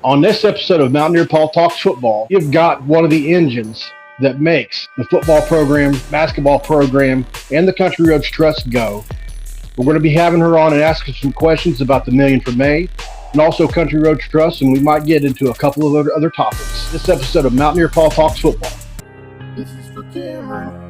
On this episode of Mountaineer Paul Talks Football, you've got one of the engines that makes the football program, basketball program, and the Country Roads Trust go. We're going to be having her on and asking some questions about the Million for May and also Country Roads Trust, and we might get into a couple of other topics. This episode of Mountaineer Paul Talks Football. This is for Cameron.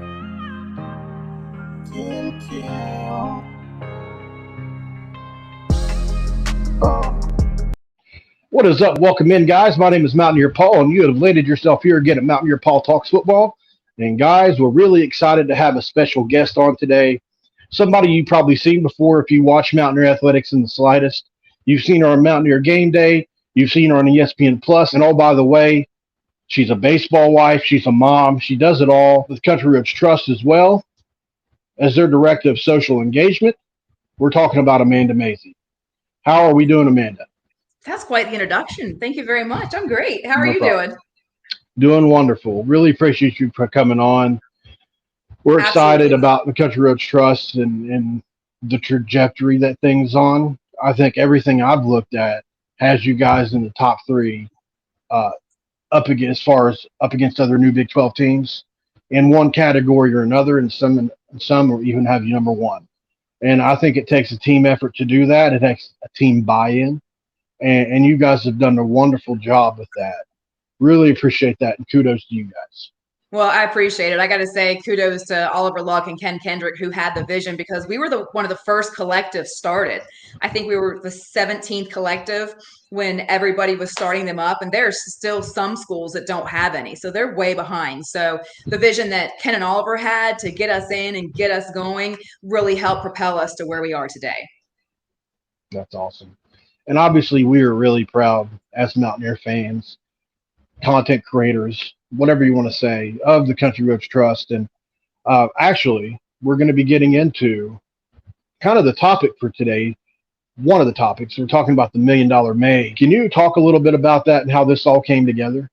What is up? Welcome in, guys. My name is Mountaineer Paul, and you have landed yourself here again at Mountaineer Paul Talks Football. And guys, we're really excited to have a special guest on today. Somebody you've probably seen before if you watch Mountaineer Athletics in the slightest. You've seen her on Mountaineer Gameday. You've seen her on ESPN Plus. And oh, by the way, she's a baseball wife. She's a mom. She does it all with Country Roads Trust as well as their director of social engagement. We're talking about Amanda Mazey. How are we doing, Amanda? That's quite the introduction. Thank you very much. I'm great. How are you doing? Doing wonderful. Really appreciate you for coming on. We're excited about the Country Roads Trust and the trajectory that thing's on. I think everything I've looked at has you guys in the top three up against other new Big 12 teams in one category or another, and some will even have you number one. And I think it takes a team effort to do that. It takes a team buy-in. And you guys have done a wonderful job with that. Really appreciate that, and kudos to you guys. Well, I appreciate it. I got to say kudos to Oliver Luck and Ken Kendrick, who had the vision, because we were one of the first collectives started. I think we were the 17th collective when everybody was starting them up, and there's still some schools that don't have any, so they're way behind. So the vision that Ken and Oliver had to get us in and get us going really helped propel us to where we are today. That's awesome. And obviously, we are really proud as Mountaineer fans, content creators, whatever you want to say, of the Country Roads Trust. And actually, we're going to be getting into kind of the topic for today. One of the topics, we're talking about the $1 Million May. Can you talk a little bit about that and how this all came together?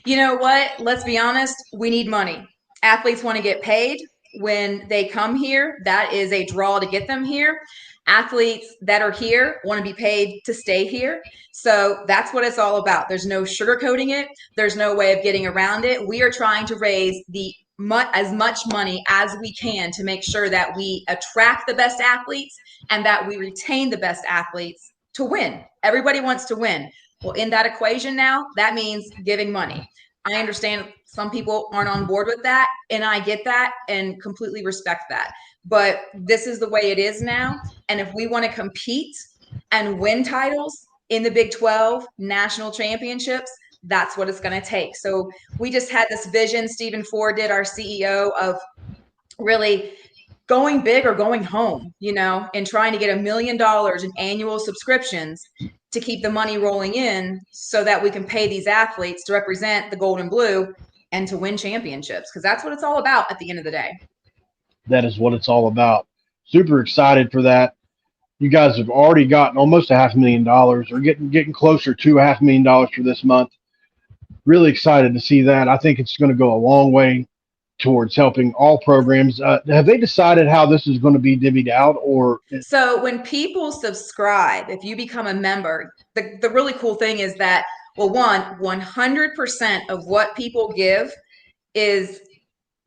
You know what? Let's be honest. We need money. Athletes want to get paid when they come here. That is a draw to get them here. Athletes that are here want to be paid to stay here. So that's what it's all about. There's no sugarcoating it. There's no way of getting around it. We are trying to raise as much money as we can to make sure that we attract the best athletes and that we retain the best athletes to win. Everybody wants to win. Well, in that equation now, that means giving money. I understand some people aren't on board with that, and I get that and completely respect that. But this is the way it is now. And if we want to compete and win titles in the Big 12 national championships, that's what it's going to take. So we just had this vision, Stephen Ford did, our CEO, of really going big or going home, and trying to get $1 million in annual subscriptions to keep the money rolling in so that we can pay these athletes to represent the gold and blue and to win championships, because that's what it's all about at the end of the day. That is what it's all about. Super excited for that. You guys have already gotten almost $500,000, or getting closer to $500,000 for this month. Really excited to see that. I think it's going to go a long way towards helping all programs. Have they decided how this is going to be divvied out? So when people subscribe, if you become a member, the really cool thing is that, well, 100% of what people give is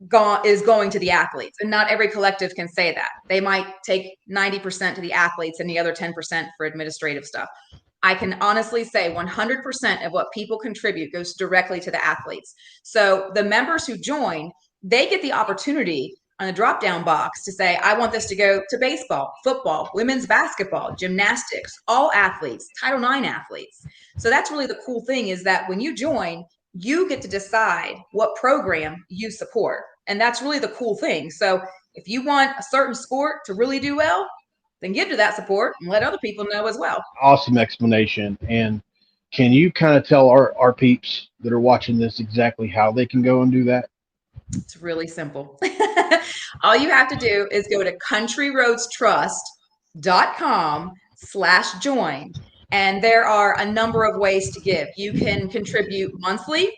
going to the athletes, and not every collective can say that. They might take 90% to the athletes and the other 10% for administrative stuff. I can honestly say 100% of what people contribute goes directly to the athletes. So the members who join, they get the opportunity on a drop-down box to say, I want this to go to baseball, football, women's basketball, gymnastics, all athletes, Title IX athletes. So that's really the cool thing, is that when you join, you get to decide what program you support. And that's really the cool thing. So if you want a certain sport to really do well, then give to that support and let other people know as well. Awesome explanation. And can you kind of tell our peeps that are watching this exactly how they can go and do that? It's really simple. All you have to do is go to countryroadstrust.com/join. And there are a number of ways to give. You can contribute monthly.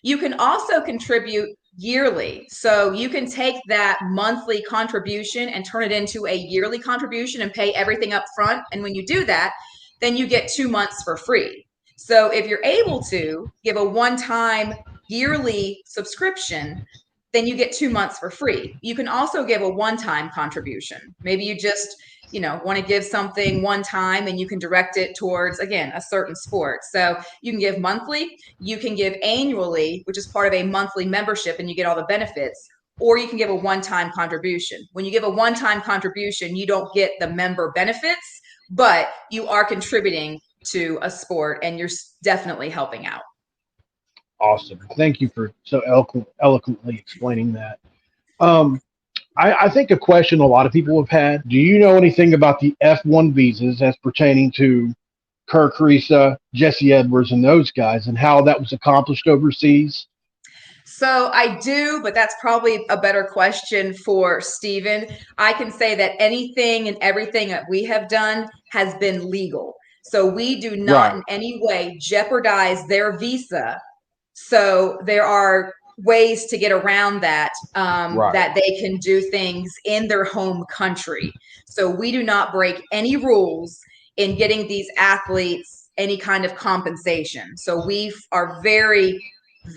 You can also contribute yearly. So you can take that monthly contribution and turn it into a yearly contribution and pay everything up front. And when you do that, then you get 2 months for free. So if you're able to give a one-time yearly subscription, then you get 2 months for free. You can also give a one-time contribution. Maybe you just, want to give something one time and you can direct it towards, again, a certain sport. So you can give monthly, you can give annually, which is part of a monthly membership and you get all the benefits, or you can give a one-time contribution. When you give a one-time contribution, you don't get the member benefits, but you are contributing to a sport and you're definitely helping out. Awesome. Thank you for so eloquently explaining that. I think a question a lot of people have had, do you know anything about the F1 visas as pertaining to Kirk Risa, Jesse Edwards, and those guys, and how that was accomplished overseas? So I do, but that's probably a better question for Steven. I can say that anything and everything that we have done has been legal. So we do not in any way jeopardize their visa. So there are ways to get around that, that they can do things in their home country. So we do not break any rules in getting these athletes any kind of compensation. So we are very,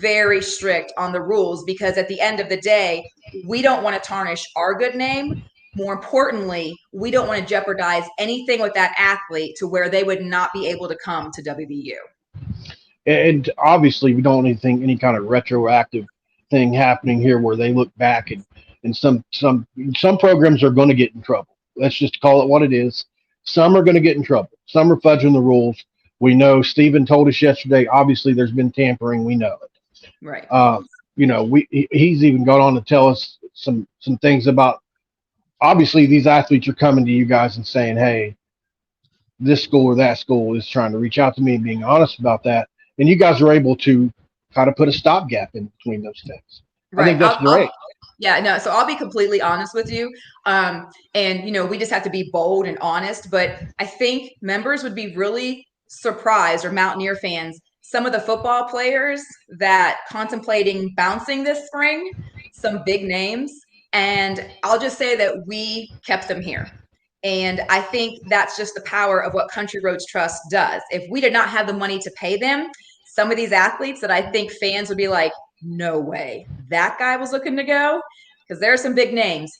very strict on the rules because at the end of the day, we don't want to tarnish our good name. More importantly, we don't want to jeopardize anything with that athlete to where they would not be able to come to WVU. And obviously, we don't want any kind of retroactive thing happening here where they look back and some programs are going to get in trouble. Let's just call it what it is. Some are going to get in trouble. Some are fudging the rules. We know Steven told us yesterday. Obviously, there's been tampering. We know it. Right. He's even gone on to tell us some things about. Obviously, these athletes are coming to you guys and saying, "Hey, this school or that school is trying to reach out to me," and being honest about that. And you guys are able to kind of put a stopgap in between those things. Right. I think that's great. So I'll be completely honest with you. We just have to be bold and honest. But I think members would be really surprised, or Mountaineer fans, some of the football players that contemplating bouncing this spring, some big names. And I'll just say that we kept them here. And I think that's just the power of what Country Roads Trust does. If we did not have the money to pay them, some of these athletes that I think fans would be like, no way, that guy was looking to go, because there are some big names.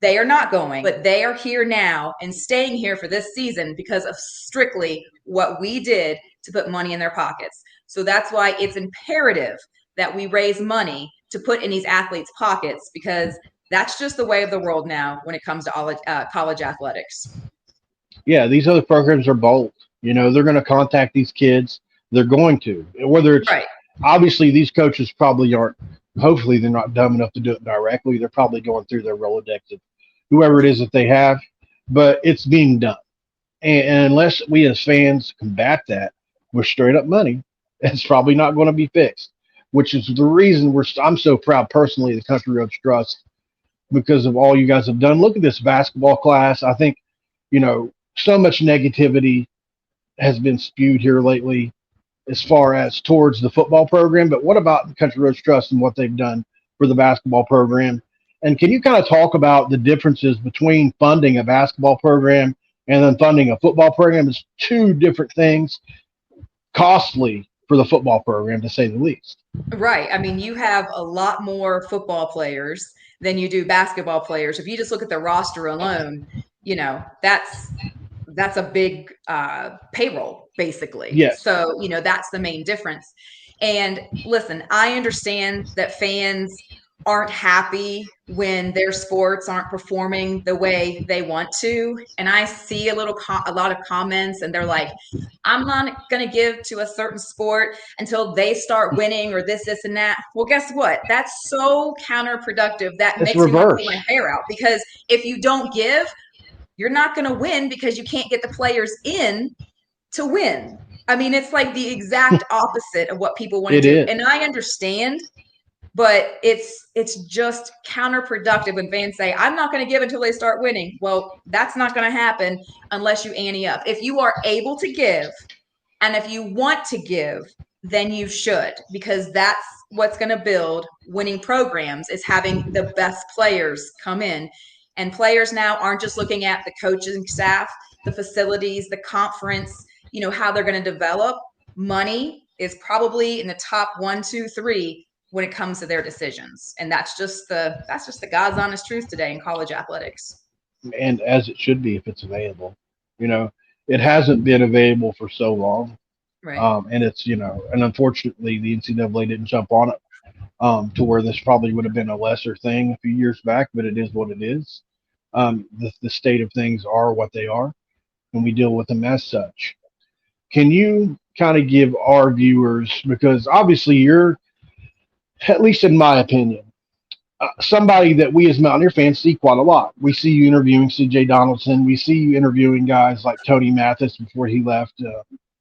They are not going, but they are here now and staying here for this season because of strictly what we did to put money in their pockets. So that's why it's imperative that we raise money to put in these athletes' pockets, because that's just the way of the world now when it comes to college athletics. Yeah, these other programs are bold. They're going to contact these kids. They're going to. Whether it's obviously these coaches probably aren't. Hopefully, they're not dumb enough to do it directly. They're probably going through their Rolodex of whoever it is that they have. But it's being done. And unless we as fans combat that with straight up money, it's probably not going to be fixed. Which is the reason I'm so proud personally of the Country Roads Trust, because of all you guys have done. Look at this basketball class. I think, so much negativity has been spewed here lately as far as towards the football program. But what about the Country Roads Trust and what they've done for the basketball program? And can you kind of talk about the differences between funding a basketball program and then funding a football program? It's two different things, costly for the football program, to say the least. Right. I mean, you have a lot more football players than you do basketball players. If you just look at the roster alone, that's a big payroll, basically. Yes. So, that's the main difference. And listen, I understand that fans aren't happy when their sports aren't performing the way they want to. And I see a lot of comments, and they're like, I'm not going to give to a certain sport until they start winning, or this, and that. Well, guess what? That's so counterproductive. That makes me want to pull my hair out, because if you don't give, you're not going to win, because you can't get the players in to win. I mean, it's like the exact opposite of what people want to do. And I understand, but it's just counterproductive when fans say, I'm not going to give until they start winning. Well, that's not going to happen unless you ante up. If you are able to give, and if you want to give, then you should, because that's what's going to build winning programs, is having the best players come in. And players now aren't just looking at the coaching staff, the facilities, the conference, how they're going to develop. money is probably in the top 1, 2, 3 when it comes to their decisions. And that's just the God's honest truth today in college athletics. And as it should be if it's available. It hasn't been available for so long. Right. And it's, and unfortunately the NCAA didn't jump on it to where this probably would have been a lesser thing a few years back, but it is what it is. The state of things are what they are, and we deal with them as such. Can you kind of give our viewers, because obviously you're, at least in my opinion, somebody that we as Mountaineer fans see quite a lot. We see you interviewing C.J. Donaldson. We see you interviewing guys like Tony Mathis before he left,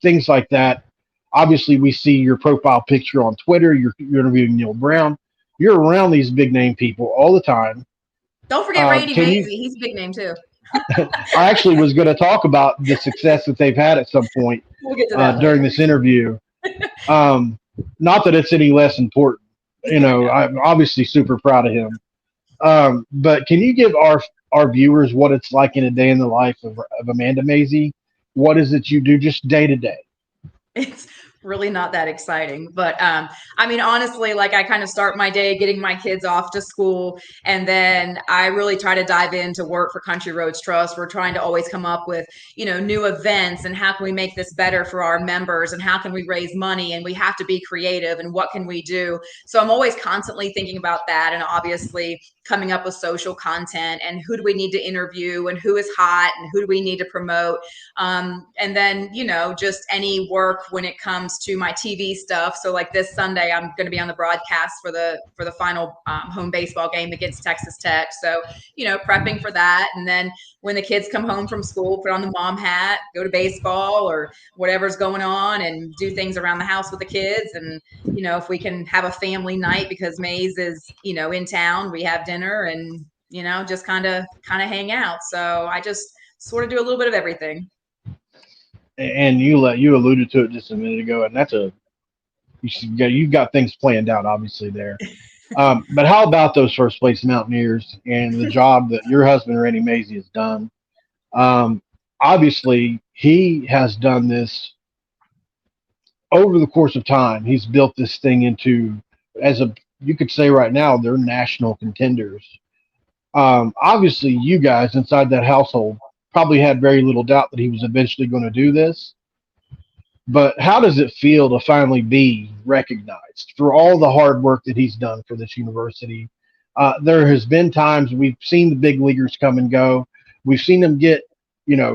things like that. Obviously, we see your profile picture on Twitter. You're interviewing Neal Brown. You're around these big-name people all the time. Don't forget Randy Mazey. He's a big name, too. I actually was going to talk about the success that they've had at some point during this interview. Not that it's any less important. I'm obviously super proud of him. But can you give our viewers what it's like in a day in the life of Amanda Mazey? What is it you do just day to day? It's really not that exciting, but honestly, like I kind of start my day getting my kids off to school, and then I really try to dive into work for Country Roads Trust. We're trying to always come up with new events, and how can we make this better for our members, and how can we raise money, and we have to be creative, and what can we do? So I'm always constantly thinking about that, and obviously coming up with social content, and who do we need to interview, and who is hot, and who do we need to promote, and then just any work when it comes to my TV stuff. So like this Sunday, I'm going to be on the broadcast for the final home baseball game against Texas Tech. So prepping for that, and then when the kids come home from school, put on the mom hat, go to baseball or whatever's going on, and do things around the house with the kids. And if we can have a family night because Maze is in town, we have dinner and just kind of hang out. So I just sort of do a little bit of everything. And you alluded to it just a minute ago, and you've got things planned out obviously there. But how about those first place Mountaineers and the job that your husband Randy Mazey has done? Obviously he has done this over the course of time. He's built this thing into, you could say right now, they're national contenders. Obviously you guys inside that household probably had very little doubt that he was eventually going to do this. But how does it feel to finally be recognized for all the hard work that he's done for this university? There has been times we've seen the big leaguers come and go. We've seen them get,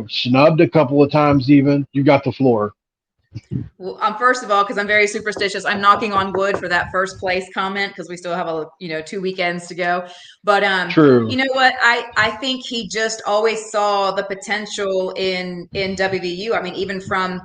snubbed a couple of times even. You got the floor. Well, first of all, because I'm very superstitious, I'm knocking on wood for that first place comment because we still have 2 weekends to go. But True. You know what? I think he just always saw the potential in WVU. I mean, even from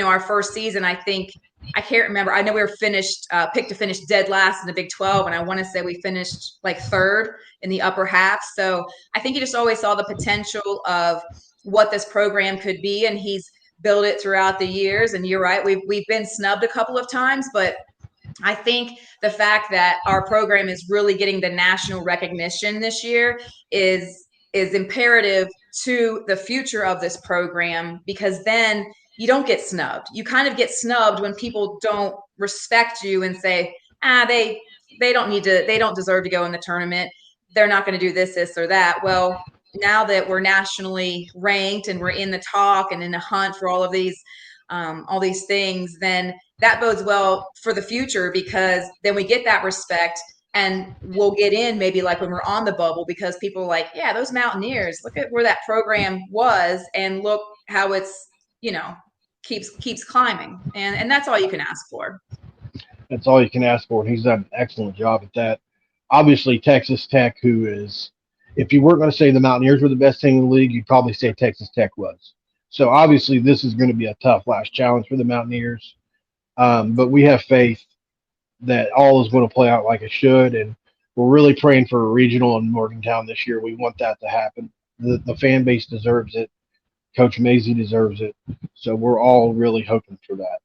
our first season, I can't remember. I know we were picked to finish dead last in the Big 12, and I want to say we finished like third in the upper half. So I think he just always saw the potential of what this program could be, and he's build it throughout the years. And you're right, we've been snubbed a couple of times, but I think the fact that our program is really getting the national recognition this year is imperative to the future of this program, because then you don't get snubbed. You kind of get snubbed when people don't respect you and say, they don't deserve to go in the tournament. They're not going to do this or that. Well, now that we're nationally ranked and we're in the talk and in the hunt for all these things, then that bodes well for the future, because then we get that respect and we'll get in maybe like when we're on the bubble, because people are like, yeah, those Mountaineers, look at where that program was and look how it's, keeps climbing. And that's all you can ask for. That's all you can ask for. And he's done an excellent job at that. Obviously, Texas Tech, who is, if you weren't going to say the Mountaineers were the best team in the league, you'd probably say Texas Tech was. So obviously this is going to be a tough last challenge for the Mountaineers. But we have faith that all is going to play out like it should. And we're really praying for a regional in Morgantown this year. We want that to happen. The fan base deserves it. Coach Mazey deserves it. So we're all really hoping for that.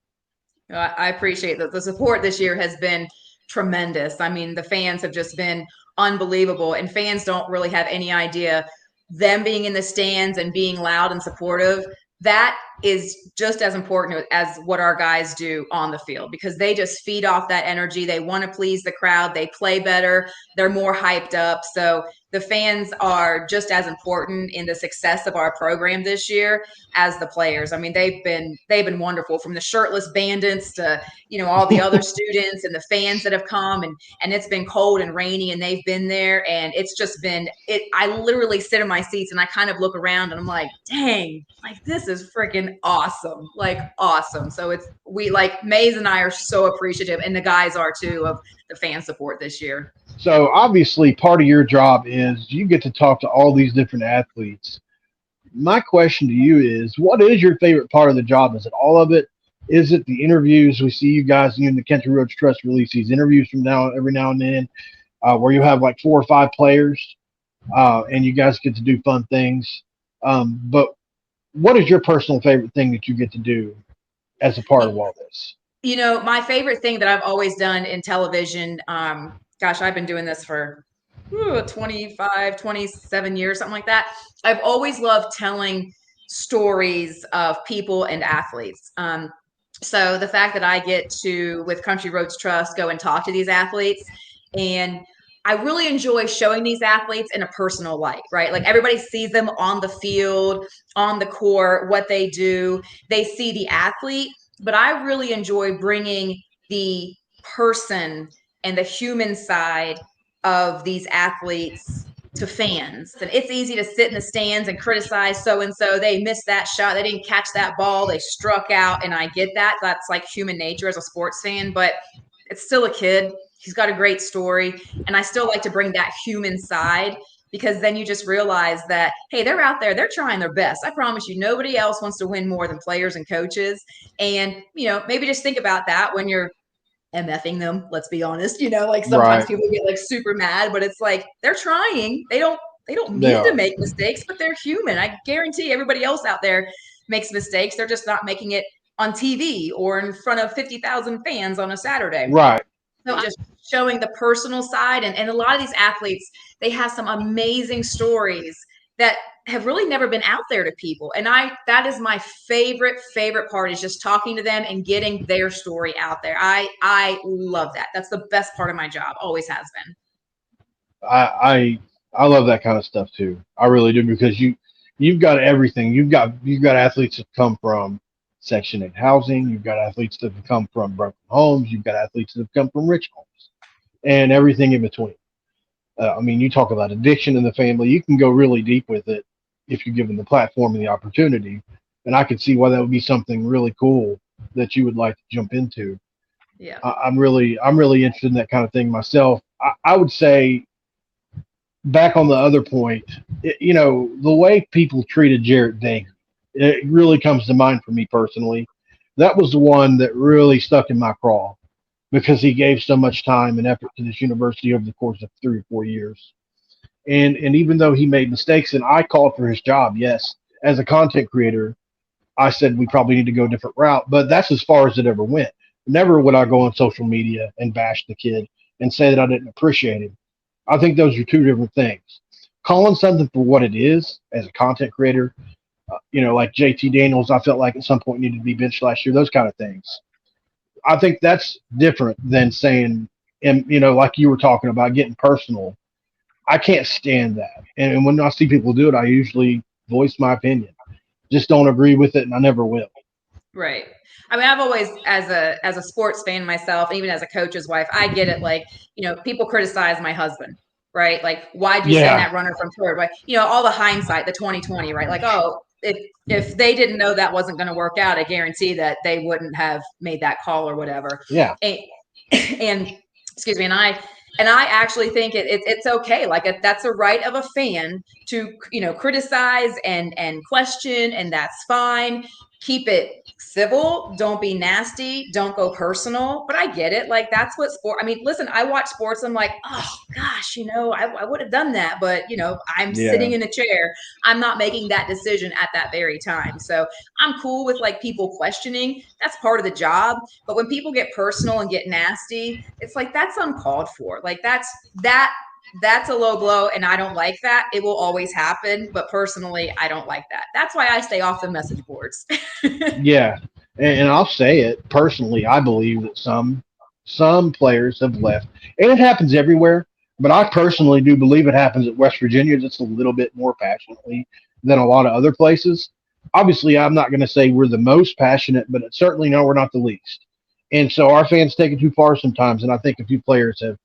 I appreciate that. The support this year has been tremendous. I mean, the fans have just been unbelievable, and fans don't really have any idea. Them being in the stands and being loud and supportive, that is just as important as what our guys do on the field, because they just feed off that energy. They want to please the crowd. They play better. They're more hyped up. So the fans are just as important in the success of our program this year as the players. I mean, they've been wonderful, from the shirtless bandits to, all the other students and the fans that have come, and it's been cold and rainy and they've been there, and it's just been I literally sit in my seats and I kind of look around and I'm like, dang, like this is freaking awesome. Like awesome. So Maze and I are so appreciative, and the guys are too, of the fan support this year. So obviously part of your job is you get to talk to all these different athletes. My question to you is, what is your favorite part of the job? Is it all of it? Is it the interviews? We see you guys, in the Country Roads Trust release these interviews every now and then, where you have like 4 or 5 players, and you guys get to do fun things. But what is your personal favorite thing that you get to do as a part of all this? My favorite thing that I've always done in television, gosh, I've been doing this for 25, 27 years, something like that. I've always loved telling stories of people and athletes. So the fact that I get to, with Country Roads Trust, go and talk to these athletes, and I really enjoy showing these athletes in a personal light, right? Like everybody sees them on the field, on the court, what they do. They see the athlete, but I really enjoy bringing the person and the human side of these athletes to fans. And it's easy to sit in the stands and criticize so-and-so. They missed that shot. They didn't catch that ball. They struck out. And I get that. That's like human nature as a sports fan, but it's still a kid. He's got a great story. And I still like to bring that human side, because then you just realize that, hey, they're out there, they're trying their best. I promise you, nobody else wants to win more than players and coaches. And, maybe just think about that when you're MFing them, let's be honest. Like sometimes people get like super mad, but it's like they're trying. They don't mean to make mistakes, but they're human. I guarantee everybody else out there makes mistakes. They're just not making it on TV or in front of 50,000 fans on a Saturday. Right. So just showing the personal side, and a lot of these athletes, they have some amazing stories that have really never been out there to people. And that is my favorite part, is just talking to them and getting their story out there. I love that. That's the best part of my job. Always has been. I love that kind of stuff too. I really do, because you've got everything. You've got athletes that come from Section 8 housing. You've got athletes that have come from broken homes. You've got athletes that have come from rich homes, and everything in between. You talk about addiction in the family. You can go really deep with it if you're given the platform and the opportunity. And I could see why that would be something really cool that you would like to jump into. Yeah, I'm really interested in that kind of thing myself. I would say, back on the other point, the way people treated Jarrett Danger, it really comes to mind for me personally. That was the one that really stuck in my craw, because he gave so much time and effort to this university over the course of 3 or 4 years. And even though he made mistakes, and I called for his job, yes, as a content creator, I said we probably need to go a different route, but that's as far as it ever went. Never would I go on social media and bash the kid and say that I didn't appreciate him. I think those are 2 different things. Calling something for what it is as a content creator, like JT Daniels, I felt like at some point needed to be benched last year, those kind of things. I think that's different than saying, and like you were talking about, getting personal. I can't stand that. And when I see people do it, I usually voice my opinion. Just don't agree with it, and I never will. Right. I mean, I've always, as a sports fan myself, even as a coach's wife, I get it. Like, people criticize my husband, right? Like, why'd you send that runner from third? Right? All the hindsight, the 2020, right? Like, oh, if they didn't know that wasn't going to work out, I guarantee that they wouldn't have made that call or whatever. Yeah. And excuse me, and I actually think it's okay. Like that's a right of a fan to criticize and question, and that's fine. Keep it civil. Don't be nasty. Don't go personal. But I get it. Like that's what sport. I mean, listen, I watch sports. I'm like, oh gosh, I would have done that, but I'm sitting in a chair. I'm not making that decision at that very time. So I'm cool with like people questioning. That's part of the job. But when people get personal and get nasty, it's like that's uncalled for. Like that that's a low blow, and I don't like that. It will always happen, but personally, I don't like that. That's why I stay off the message boards. Yeah, and I'll say it personally. I believe that some players have left, and it happens everywhere. But I personally do believe it happens at West Virginia just a little bit more passionately than a lot of other places. Obviously, I'm not going to say we're the most passionate, but certainly no, we're not the least. And so our fans take it too far sometimes, and I think a few players have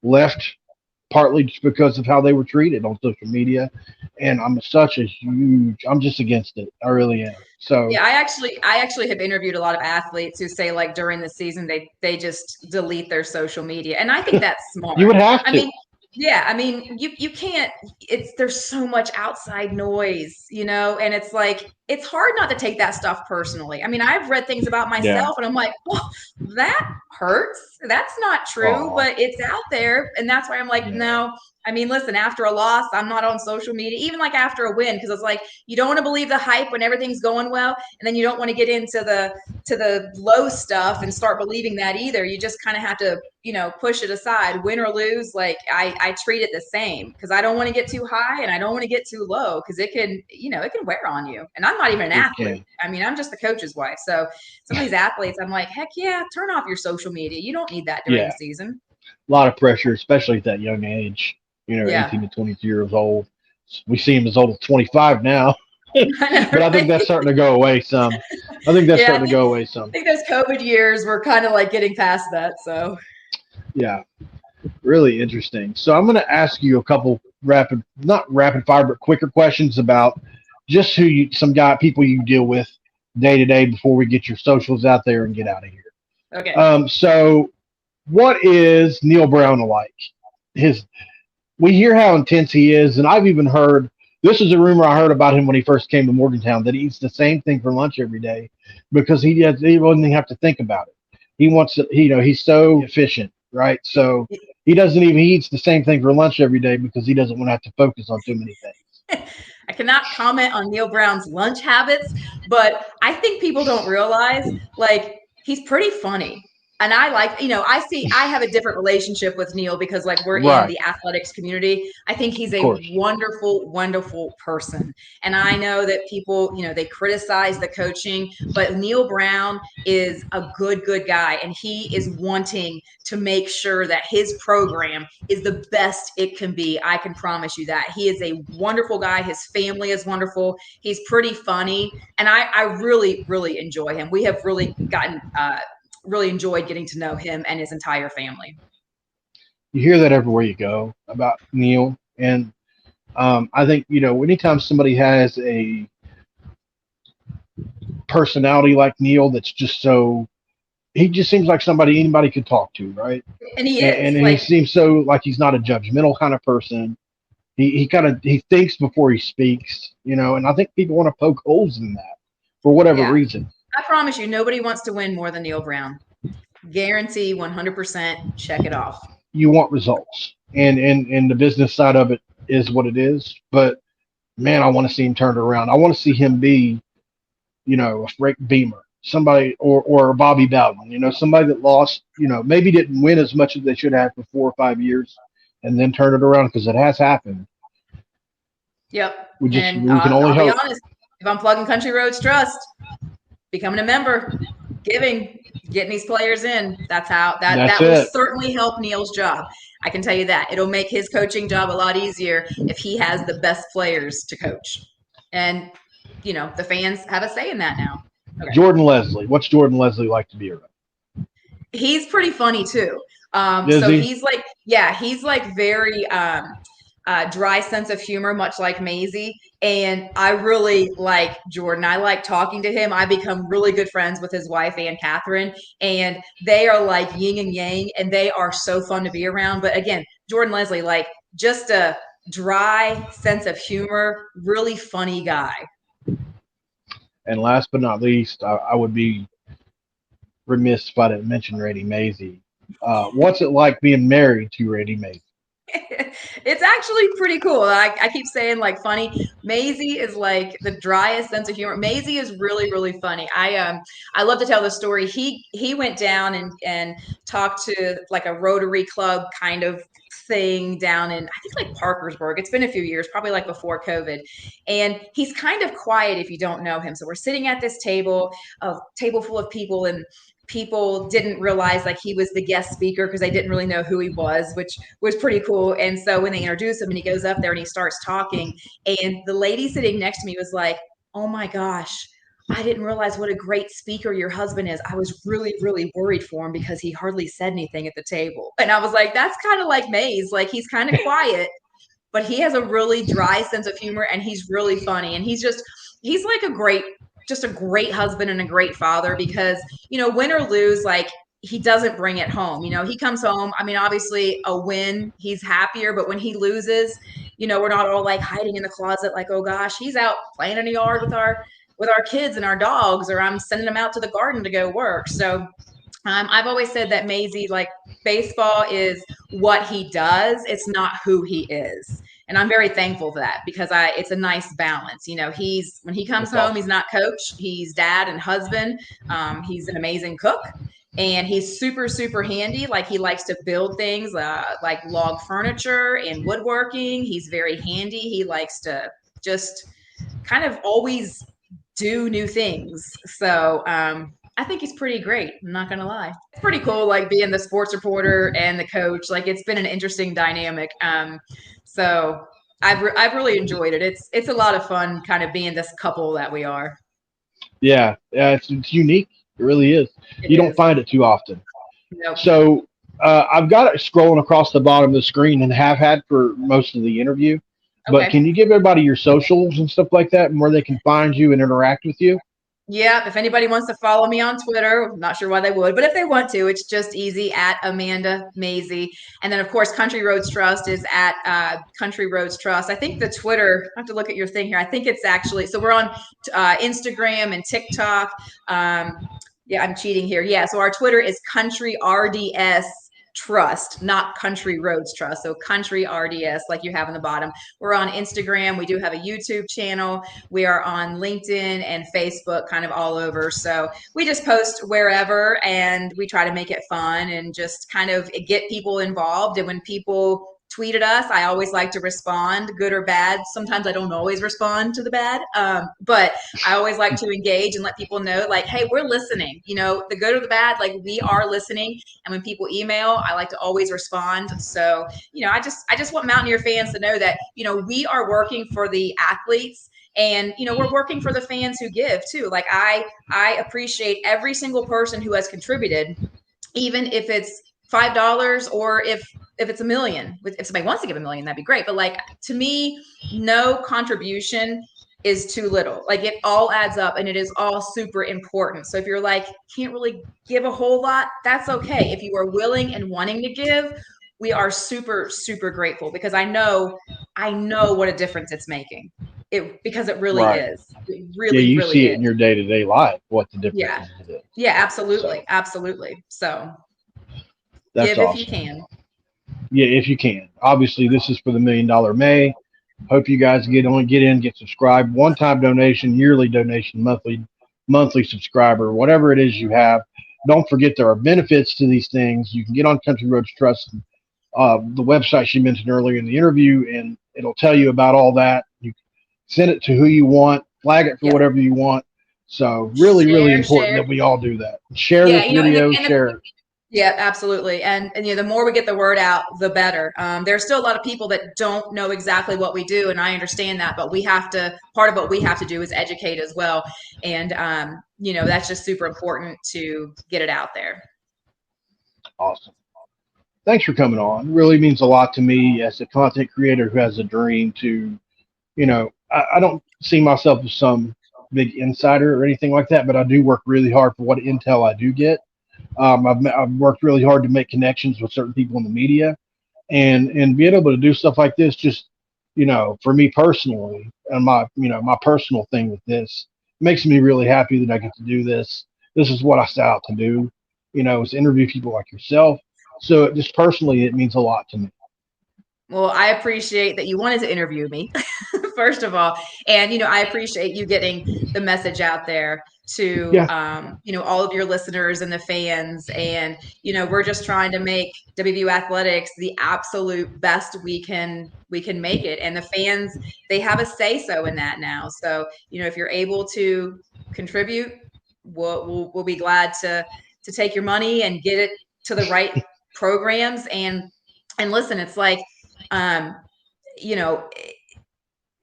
left partly just because of how they were treated on social media. And I'm just against it. I really am. So yeah, I actually have interviewed a lot of athletes who say like during the season they just delete their social media, and I think that's smart. you would have to. I mean, yeah, I mean you can't. There's so much outside noise, and it's like it's hard not to take that stuff personally. I mean, I've read things about myself, and I'm like, well, that hurts. That's not true, but it's out there, and that's why I'm like, no. I mean, listen, after a loss, I'm not on social media, even like after a win, because it's like you don't want to believe the hype when everything's going well, and then you don't want to get into the low stuff and start believing that either. You just kind of have to, push it aside, win or lose. Like I treat it the same because I don't want to get too high and I don't want to get too low because it can wear on you. And I'm not even an athlete. I mean, I'm just the coach's wife. So some of these athletes, I'm like, heck yeah, turn off your social media. You don't need that during the season. A lot of pressure, especially at that young age. 18 to 22 years old. We see him as old as 25 now. But I think that's starting to go away some. I think go away some. I think those COVID years were kind of like getting past that. So, yeah, really interesting. So I'm going to ask you a couple not rapid fire, but quicker questions about just people you deal with day to day before we get your socials out there and get out of here. Okay. So what is Neal Brown like? We hear how intense he is, and I've even heard, this is a rumor I heard about him when he first came to Morgantown, that he eats the same thing for lunch every day because he doesn't even have to think about it. He wants to, he's so efficient, right? So he eats the same thing for lunch every day because he doesn't want to have to focus on too many things. I cannot comment on Neal Brown's lunch habits, but I think people don't realize, like, he's pretty funny. And I like, I have a different relationship with Neal because like we're in the athletics community. I think he's a wonderful, wonderful person. And I know that people, they criticize the coaching, but Neal Brown is a good guy. And he is wanting to make sure that his program is the best it can be. I can promise you that. He is a wonderful guy. His family is wonderful. He's pretty funny. And I really, really enjoy him. We have really really enjoyed getting to know him and his entire family. You hear that everywhere you go about Neal. And I think, anytime somebody has a personality like Neal that's just he just seems like somebody anybody could talk to, right? And he is. And he seems so like he's not a judgmental kind of person. He thinks before he speaks, and I think people want to poke holes in that for whatever reason. I promise you, nobody wants to win more than Neal Brown. Guarantee 100%. Check it off. You want results, and the business side of it is what it is. But man, I want to see him turned around. I want to see him be, a Frank Beamer, somebody, or Bobby Bowden. Somebody that lost, maybe didn't win as much as they should have for 4 or 5 years, and then turn it around because it has happened. Yep. We can only hope. Be honest. If I'm plugging Country Roads Trust, becoming a member, getting these players in. That will certainly help Neal's job. I can tell you that. It'll make his coaching job a lot easier if he has the best players to coach. And, the fans have a say in that now. Okay. Jordan Leslie. What's Jordan Leslie like to be around? He's pretty funny too. He's like very dry sense of humor, much like Mazey. And I really like Jordan. I like talking to him. I become really good friends with his wife, Ann Catherine, and they are like yin and yang, and they are so fun to be around. But again, Jordan Leslie, like just a dry sense of humor, really funny guy. And last but not least, I would be remiss if I didn't mention Randy Mazey. What's it like being married to Randy Mazey? It's actually pretty cool. I keep saying like funny. Mazey is like the driest sense of humor. Mazey is really, really funny. I love to tell the story. He went down and talked to like a Rotary Club kind of thing down in, I think like Parkersburg. It's been a few years, probably like before COVID. And he's kind of quiet if you don't know him. So we're sitting at this table, a table full of people, and people didn't realize like he was the guest speaker because they didn't really know who he was, which was pretty cool. And so when they introduce him and he goes up there and he starts talking, and the lady sitting next to me was like, "Oh my gosh, I didn't realize what a great speaker your husband is. I was really, really worried for him because he hardly said anything at the table." And I was like, that's kind of like Maze. Like, he's kind of quiet, but he has a really dry sense of humor, and he's really funny. And he's like just a great husband and a great father, because, win or lose, like, he doesn't bring it home. He comes home. I mean, obviously a win, he's happier, but when he loses, we're not all like hiding in the closet like, oh gosh, he's out playing in the yard with our kids and our dogs, or I'm sending them out to the garden to go work. So I've always said that Mazey, like, baseball is what he does. It's not who he is. And I'm very thankful for that, because it's a nice balance. When he comes home, he's not coach, he's dad and husband. He's an amazing cook, and he's super, super handy. Like, he likes to build things, like log furniture and woodworking. He's very handy. He likes to just kind of always do new things. So I think he's pretty great. I'm not gonna lie. It's pretty cool, like, being the sports reporter and the coach. Like, it's been an interesting dynamic. So I've really enjoyed it. It's a lot of fun, kind of being this couple that we are. Yeah, it's unique. It really is. You don't find it too often. Nope. So I've got it scrolling across the bottom of the screen, and have had for most of the interview. But can you give everybody your socials and stuff like that, and where they can find you and interact with you? Yeah, if anybody wants to follow me on Twitter, I'm not sure why they would, but if they want to, it's just easy, at Amanda Mazey. And then, of course, Country Roads Trust is at Country Roads Trust. I think the Twitter, I have to look at your thing here. I think it's actually, so we're on Instagram and TikTok. Yeah, I'm cheating here. Yeah, so our Twitter is Country RDS Trust, not Country Roads Trust. So Country RDS, like you have in the bottom. We're on Instagram. We do have a YouTube channel. We are on LinkedIn and Facebook, kind of all over. So we just post wherever, and we try to make it fun and just kind of get people involved. And when people tweet at us, I always like to respond, good or bad. Sometimes I don't always respond to the bad, but I always like to engage and let people know, like, hey, we're listening. The good or the bad, like, we are listening. And when people email, I like to always respond. So, I just want Mountaineer fans to know that, we are working for the athletes. And, we're working for the fans who give too. Like, I appreciate every single person who has contributed, even if it's $5 or if it's $1 million. If somebody wants to give $1 million, that'd be great. But, like, to me, no contribution is too little. Like, it all adds up, and it is all super important. So if you're like, can't really give a whole lot, that's okay. If you are willing and wanting to give, we are super, super grateful, because I know what a difference it's making. Because it really is. It really, you really see is. it in your day-to-day life, what the difference is. Yeah, absolutely. Absolutely. So that's give awesome. if you can. Yeah, if you can. Obviously, this is for the $1 Million May. Hope you guys get in, get subscribed. One-time donation, yearly donation, monthly subscriber, whatever it is you have. Don't forget there are benefits to these things. You can get on Country Roads Trust, the website she mentioned earlier in the interview, and it'll tell you about all that. You send it to who you want, flag it for whatever you want. So really important that we all do that. Share this video, share it. Yeah, absolutely. And the more we get the word out, the better. There's still a lot of people that don't know exactly what we do, and I understand that, but part of what we have to do is educate as well. And, that's just super important to get it out there. Awesome. Thanks for coming on. It really means a lot to me as a content creator who has a dream to, I don't see myself as some big insider or anything like that, but I do work really hard for what intel I do get. I've worked really hard to make connections with certain people in the media, and being able to do stuff like this, just, for me personally, and my personal thing with this, makes me really happy that I get to do this. This is what I set out to do, is interview people like yourself. So just personally, it means a lot to me. Well, I appreciate that you wanted to interview me, first of all. And, I appreciate you getting the message out there. to all of your listeners and the fans. And we're just trying to make WVU athletics the absolute best we can make it. And the fans, they have a say so in that now. So if you're able to contribute, we'll be glad to take your money and get it to the right programs. And listen, it's like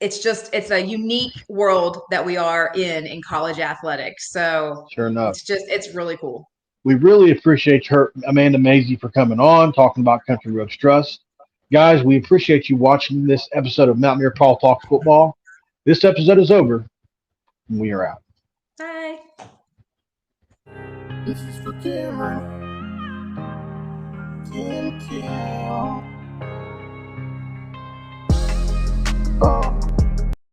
it's a unique world that we are in college athletics. So sure enough, it's really cool. We really appreciate her, Amanda Mazey, for coming on, talking about Country Roads Trust. Guys, we appreciate you watching this episode of Mountaineer Paul Talks Football. This episode is over, and we are out. Bye. This is for Cameron.